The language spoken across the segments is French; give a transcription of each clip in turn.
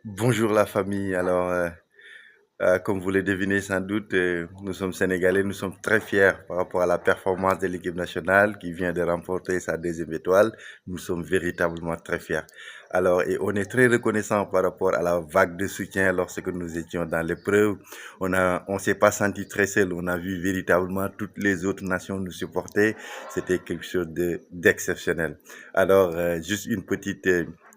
Bonjour la famille. Comme vous le devinez sans doute, nous sommes Sénégalais, nous sommes très fiers par rapport à la performance de l'équipe nationale qui vient de remporter sa deuxième étoile. Nous sommes véritablement très fiers. Et on est très reconnaissant par rapport à la vague de soutien lorsque nous étions dans l'épreuve. On s'est pas senti très seul. On a vu véritablement toutes les autres nations nous supporter. C'était quelque chose d'exceptionnel. Juste une petite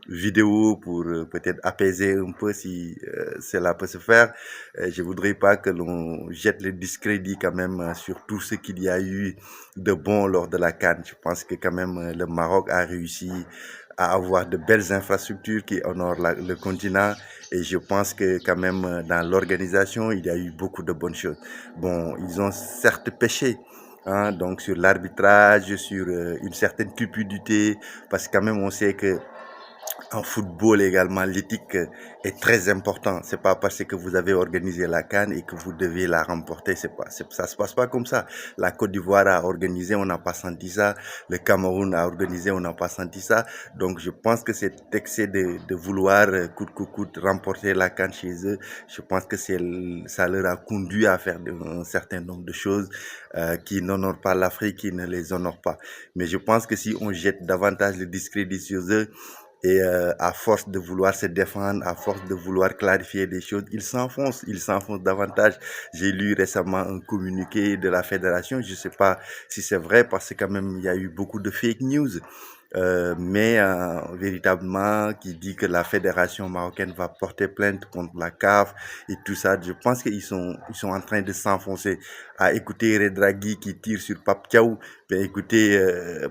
vidéo pour peut-être apaiser un peu si cela peut se faire. Je voudrais pas que l'on jette le discrédit quand même sur tout ce qu'il y a eu de bon lors de la CAN. Je pense que quand même le Maroc a réussi à avoir de belles infrastructures qui honorent le continent et je pense que quand même dans l'organisation, il y a eu beaucoup de bonnes choses. Bon, ils ont certes péché, hein, donc sur l'arbitrage, sur une certaine cupidité, parce que quand même on sait que en football également, l'éthique est très important. C'est pas parce que vous avez organisé la CAN et que vous devez la remporter. Ça se passe pas comme ça. La Côte d'Ivoire a organisé, on n'a pas senti ça. Le Cameroun a organisé, on n'a pas senti ça. Donc, je pense que cet excès de vouloir coûte que coûte remporter la CAN chez eux, je pense que ça leur a conduit à faire un certain nombre de choses qui n'honorent pas l'Afrique, qui ne les honorent pas. Mais je pense que si on jette davantage le discrédit sur eux, et à force de vouloir se défendre, à force de vouloir clarifier des choses, il s'enfonce davantage. J'ai lu récemment un communiqué de la fédération, je ne sais pas si c'est vrai parce que quand même il y a eu beaucoup de fake news, véritablement qui dit que la fédération marocaine va porter plainte contre la CAF et tout ça. Je pense ils sont en train de s'enfoncer. À écouter Redragui qui tire sur Pape Thiaw, ben écoutez,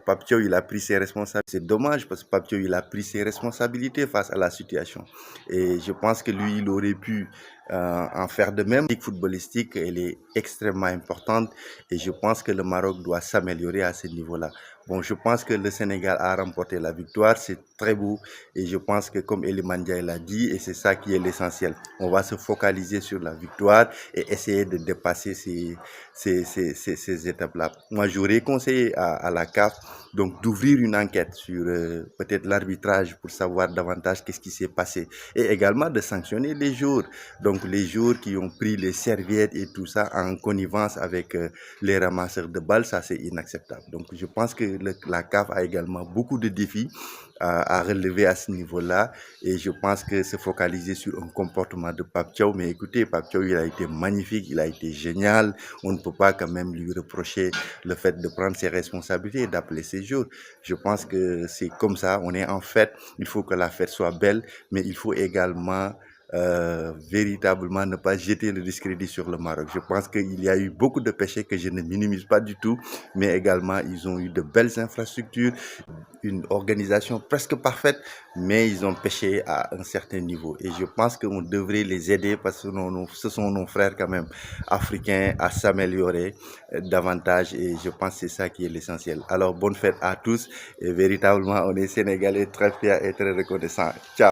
Pape Thiaw, il a pris ses responsabilités. C'est dommage parce que Pape Thiaw, il a pris ses responsabilités face à la situation. Et je pense que lui, il aurait pu en faire de même. La footballistique, elle est extrêmement importante et je pense que le Maroc doit s'améliorer à ce niveau-là. Bon, je pense que le Sénégal a remporté la victoire, c'est très beau et je pense que comme Eliman Ndiaye l'a dit, et c'est ça qui est l'essentiel, on va se focaliser sur la victoire et essayer de dépasser ces étapes-là. Moi, j'aurais conseillé à la CAF donc d'ouvrir une enquête sur peut-être l'arbitrage pour savoir davantage qu'est-ce qui s'est passé et également de sanctionner les joueurs. Donc les joueurs qui ont pris les serviettes et tout ça en connivence avec les ramasseurs de balles, ça c'est inacceptable. Donc je pense que la CAF a également beaucoup de défis à relever à ce niveau-là et je pense que se focaliser sur un comportement de Pape Thiaw, mais écoutez, Pape Thiaw, il a été magnifique, il a été génial, on ne peut pas quand même lui reprocher le fait de prendre ses responsabilités et d'appeler ses jours. Je pense que c'est comme ça, on est en fête, il faut que la fête soit belle, mais il faut également véritablement ne pas jeter le discrédit sur le Maroc. Je pense qu'il y a eu beaucoup de péchés que je ne minimise pas du tout, mais également ils ont eu de belles infrastructures, une organisation presque parfaite, mais ils ont péché à un certain niveau. Et je pense qu'on devrait les aider parce que ce sont nos frères quand même africains à s'améliorer davantage et je pense que c'est ça qui est l'essentiel. Alors bonne fête à tous et véritablement on est Sénégalais très fiers et très reconnaissants. Ciao.